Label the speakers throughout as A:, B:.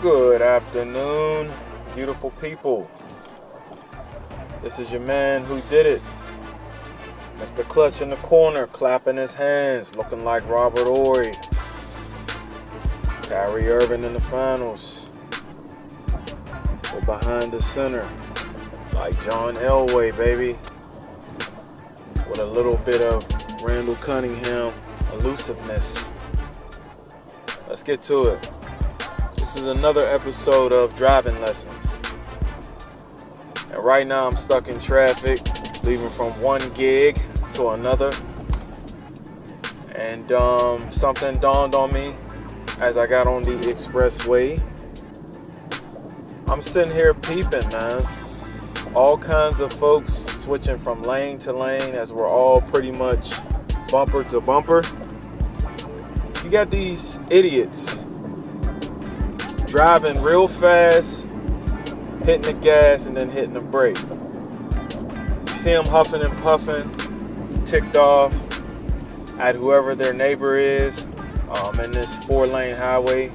A: Good afternoon, beautiful people. This is your man who did it. Mr. Clutch in the corner, clapping his hands, looking like Robert Ory. Kyrie Irving in the finals. We're behind the center, like John Elway, baby. With a little bit of Randall Cunningham elusiveness. Let's get to it. This is another episode of Driving Lessons. And right now I'm stuck in traffic, leaving from one gig to another. And something dawned on me as I got on the expressway. I'm sitting here peeping, man. All kinds of folks switching from lane to lane as we're all pretty much bumper to bumper. You got these idiots driving real fast, hitting the gas and then hitting the brake. You see them huffing and puffing, ticked off at whoever their neighbor is in this 4-lane highway.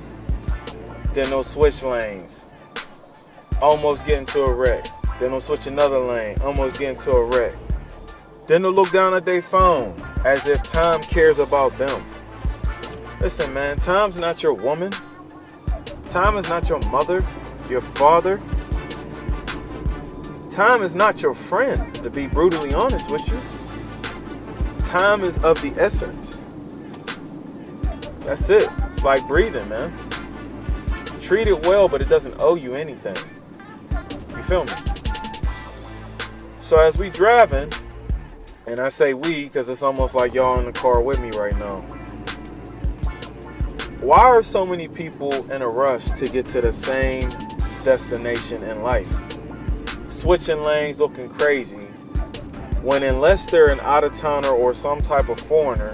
A: Then they'll switch lanes, almost get into a wreck. Then they'll switch another lane, almost get into a wreck. Then they'll look down at their phone as if time cares about them. Listen, man, time's not your woman. Time is not your mother, your father. Time is not your friend, to be brutally honest with you. Time is of the essence. That's it. It's like breathing, man. Treat it well, but it doesn't owe you anything. You feel me? So as we driving, and I say we because it's almost like y'all in the car with me right now. Why are so many people in a rush to get to the same destination in life? Switching lanes looking crazy, when unless they're an out-of-towner or some type of foreigner,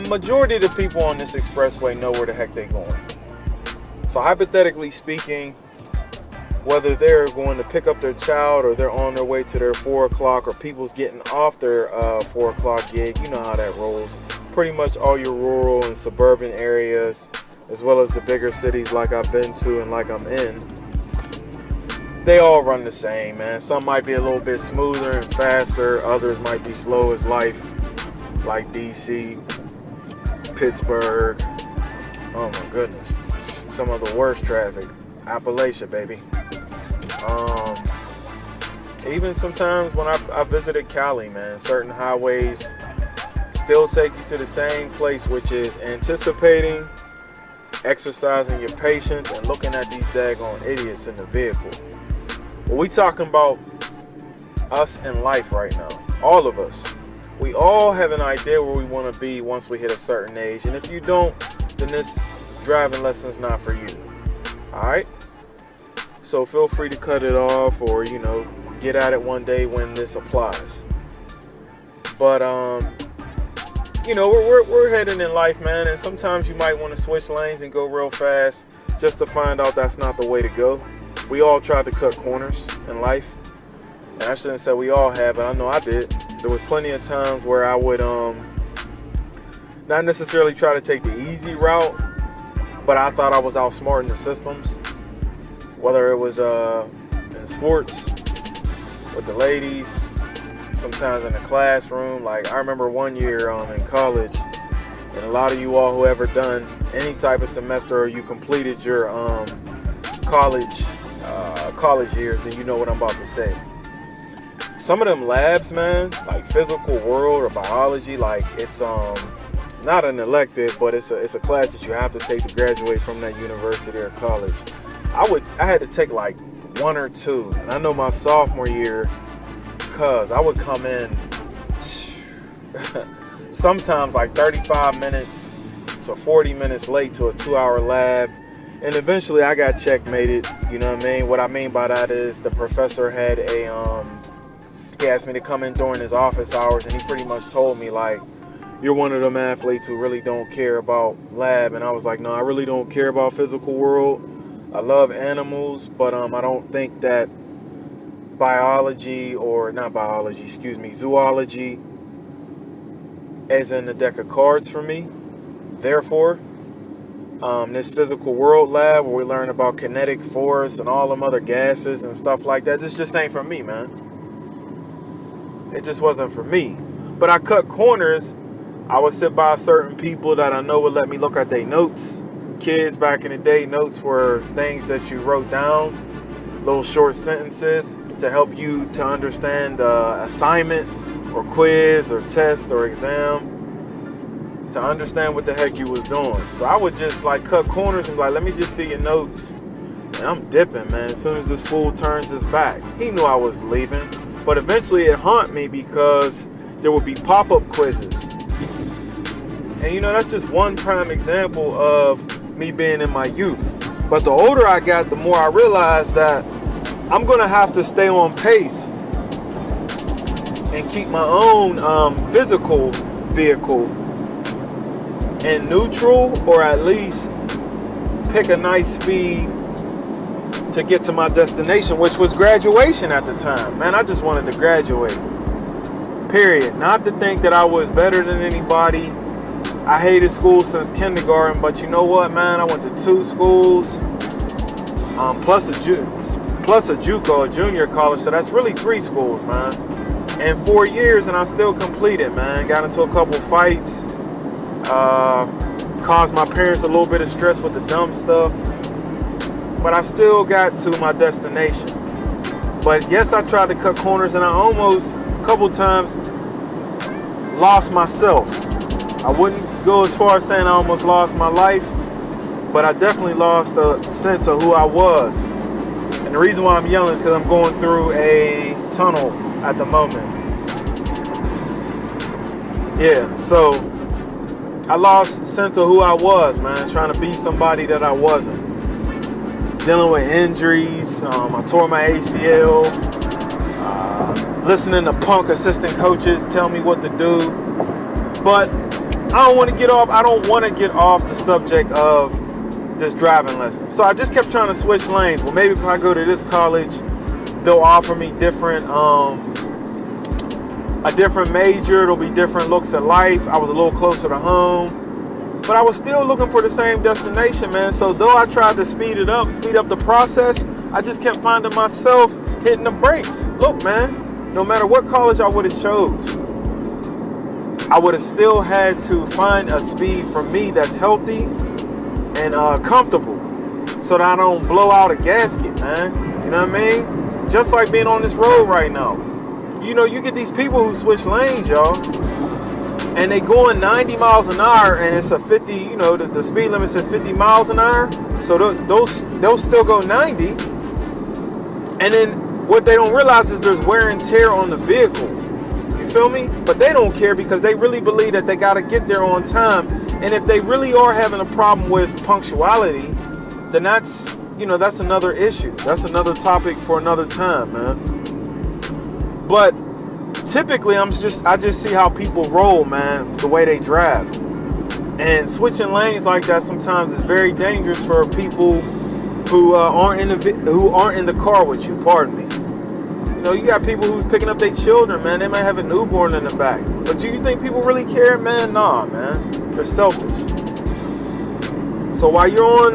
A: majority of the people on this expressway know where the heck they're going. So hypothetically speaking, whether they're going to pick up their child or they're on their way to their 4 o'clock or people's getting off their 4 o'clock gig, you know how that rolls. Pretty much all your rural and suburban areas, as well as the bigger cities like I've been to and like I'm in, they all run the same, man. Some might be a little bit smoother and faster. Others might be slow as life, like DC, Pittsburgh. Oh my goodness. Some of the worst traffic. Appalachia, baby. Even sometimes when I visited Cali, man, certain highways still take you to the same place, which is anticipating, exercising your patience, and looking at these daggone idiots in the vehicle. Well, we talking about us in life right now. All of us. We all have an idea where we want to be once we hit a certain age. And if you don't, then this driving lesson's not for you. Alright? So feel free to cut it off or, get at it one day when this applies. But, we're heading in life, man, and sometimes you might want to switch lanes and go real fast just to find out that's not the way to go. We all tried to cut corners in life, and I shouldn't say we all have, but I know I did. There was plenty of times where I would not necessarily try to take the easy route, but I thought I was outsmarting the systems, whether it was in sports, with the ladies, sometimes in the classroom. Like I remember one year in college, and a lot of you all who ever done any type of semester or you completed your college years, then you know what I'm about to say. Some of them labs, man, like physical world or biology, like it's not an elective, but it's a class that you have to take to graduate from that university or college. I had to take like 1 or 2, and I know my sophomore year, because I would come in sometimes like 35 minutes to 40 minutes late to a 2-hour lab, and eventually I got checkmated. You know what I mean? What I mean by that is the professor had he asked me to come in during his office hours, and he pretty much told me, like, you're one of them athletes who really don't care about lab. And I was like, no, I really don't care about physical world. I love animals, but I don't think that zoology is in the deck of cards for me. Therefore, this physical world lab where we learn about kinetic force and all them other gases and stuff like that. This just ain't for me, man. It just wasn't for me. But I cut corners. I would sit by certain people that I know would let me look at their notes. Kids back in the day, notes were things that you wrote down, little short sentences to help you to understand the assignment or quiz or test or exam, to understand what the heck you was doing. So I would just like cut corners and be like, let me just see your notes. And I'm dipping, man. As soon as this fool turns his back. He knew I was leaving. But eventually it haunted me because there would be pop-up quizzes. And you know, that's just one prime example of me being in my youth. But the older I got, the more I realized that I'm going to have to stay on pace and keep my own physical vehicle in neutral, or at least pick a nice speed to get to my destination, which was graduation at the time. Man, I just wanted to graduate. Period. Not to think that I was better than anybody. I hated school since kindergarten, but you know what, man? I went to 2 schools, plus a JUCO, a junior college, so that's really 3 schools, man. And 4 years, and I still completed, man. Got into a couple fights, caused my parents a little bit of stress with the dumb stuff, but I still got to my destination. But yes, I tried to cut corners, and I almost, a couple times, lost myself. I wouldn't go as far as saying I almost lost my life, but I definitely lost a sense of who I was. And the reason why I'm yelling is because I'm going through a tunnel at the moment. Yeah, so I lost sense of who I was, man. Trying to be somebody that I wasn't. Dealing with injuries. I tore my ACL. Listening to punk assistant coaches tell me what to do. But I don't want to get off the subject of this driving lesson. So I just kept trying to switch lanes. Well, maybe if I go to this college, they'll offer me a different major. It'll be different looks at life. I was a little closer to home, but I was still looking for the same destination, man. So though I tried to speed up the process, I just kept finding myself hitting the brakes. Look, man, no matter what college I would have chose, I would have still had to find a speed for me that's healthy and comfortable, so that I don't blow out a gasket, man. You know what I mean? It's just like being on this road right now. You know, you get these people who switch lanes, y'all, and they going 90 miles an hour, and it's a 50, you know, the speed limit says 50 miles an hour, so they'll still go 90, and then what they don't realize is there's wear and tear on the vehicle. You feel me? But they don't care because they really believe that they got to get there on time. And if they really are having a problem with punctuality, then that's another issue. That's another topic for another time, man. But typically, I just see how people roll, man, the way they drive. And switching lanes like that sometimes is very dangerous for people who aren't in the car with you. Pardon me. You know, you got people who's picking up their children, man. They might have a newborn in the back. But do you think people really care, man? Nah, man. They're selfish. So while you're on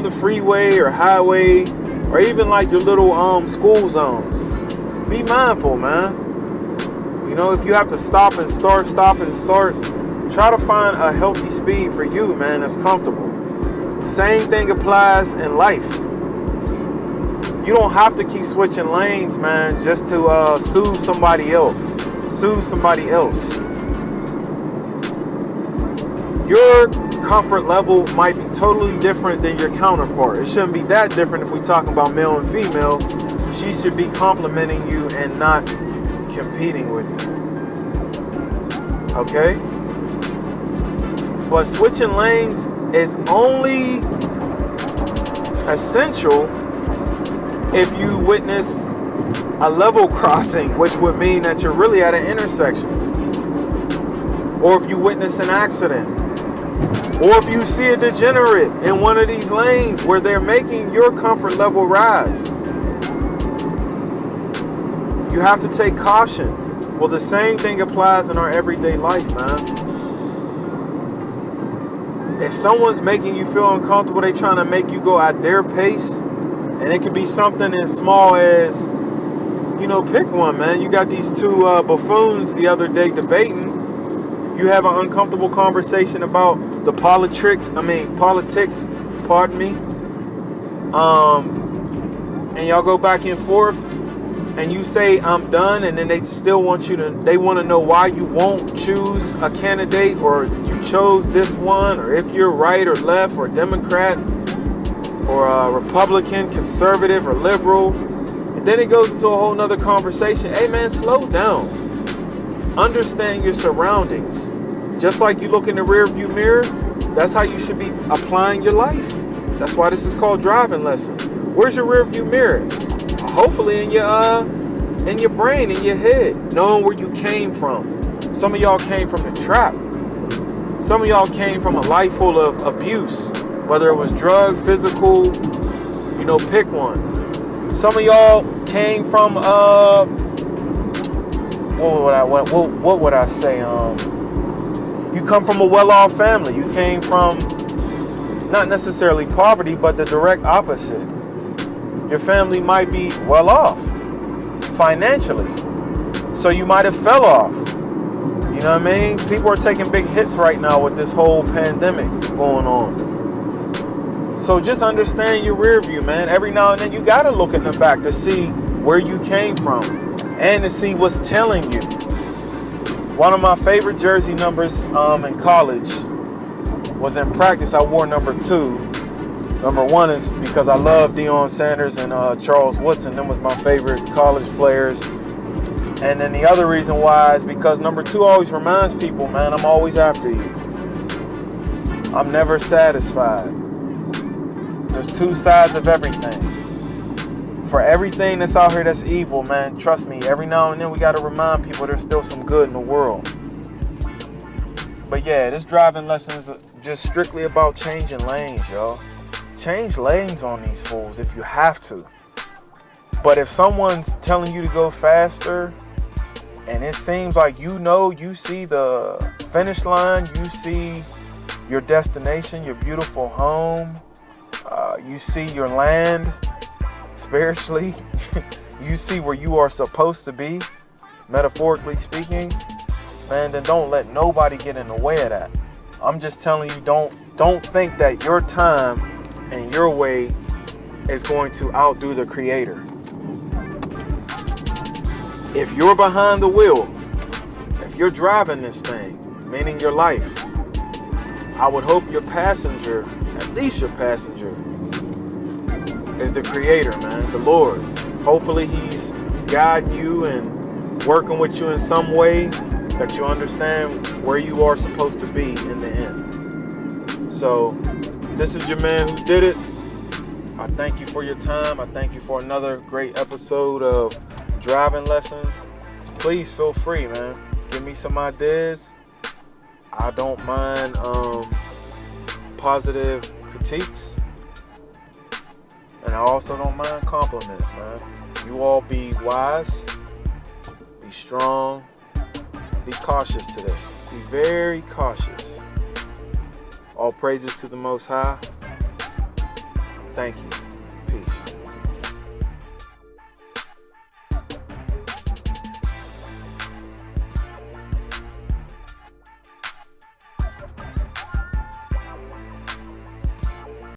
A: the freeway or highway, or even like your little school zones, be mindful, man. You know, if you have to stop and start, try to find a healthy speed for you, man, that's comfortable. Same thing applies in life. You don't have to keep switching lanes, man, just to soothe somebody else. Your comfort level might be totally different than your counterpart. It shouldn't be that different if we're talking about male and female. She should be complimenting you and not competing with you. Okay? But switching lanes is only essential if you witness a level crossing, which would mean that you're really at an intersection. Or if you witness an accident. Or if you see a degenerate in one of these lanes where they're making your comfort level rise. You have to take caution. Well, the same thing applies in our everyday life, man. If someone's making you feel uncomfortable, they trying to make you go at their pace. And it can be something as small as, pick one, man. You got these two buffoons the other day debating. You have an uncomfortable conversation about the politics, pardon me. And y'all go back and forth, and you say, I'm done, and then they still they want to know why you won't choose a candidate, or you chose this one, or if you're right or left, or Democrat, or Republican, conservative, or liberal. And then it goes into a whole nother conversation. Hey man, slow down. Understand your surroundings. Just like you look in the rear view mirror, that's how you should be applying your life. That's why this is called driving lesson. Where's your rear view mirror? Hopefully in your brain, in your head, knowing where you came from. Some of y'all came from the trap. Some of y'all came from a life full of abuse, whether it was drug, physical, pick one. Some of y'all came from what would I say? You come from a well-off family. You came from not necessarily poverty, but the direct opposite. Your family might be well off financially, so you might have fell off. You know what I mean? People are taking big hits right now with this whole pandemic going on. So just understand your rear view, man. Every now and then you gotta look in the back to see where you came from and to see what's telling you. One of my favorite jersey numbers in college was in practice. I wore number 2. Number 1 is because I love Deion Sanders and Charles Woodson. Them was my favorite college players. And then the other reason why is because number 2 always reminds people, man, I'm always after you. I'm never satisfied. There's 2 sides of everything. For everything that's out here that's evil, man, trust me, every now and then we got to remind people there's still some good in the world. But yeah, this driving lesson is just strictly about changing lanes, y'all. Change lanes on these fools if you have to. But if someone's telling you to go faster, and it seems like you see the finish line, you see your destination, your beautiful home, you see your land spiritually, you see where you are supposed to be, metaphorically speaking, man, then don't let nobody get in the way of that. I'm just telling you, don't think that your time and your way is going to outdo the Creator. If you're behind the wheel, if you're driving this thing, meaning your life, I would hope your passenger, at least your passenger, is the Creator, man, the Lord. Hopefully He's guiding you and working with you in some way that you understand where you are supposed to be in the end. So, this is your man who did it. I thank you for your time. I thank you for another great episode of Driving Lessons. Please feel free, man. Give me some ideas. I don't mind positive critiques. And I also don't mind compliments, man. You all be wise, be strong, be cautious today. Be very cautious. All praises to the Most High. Thank you.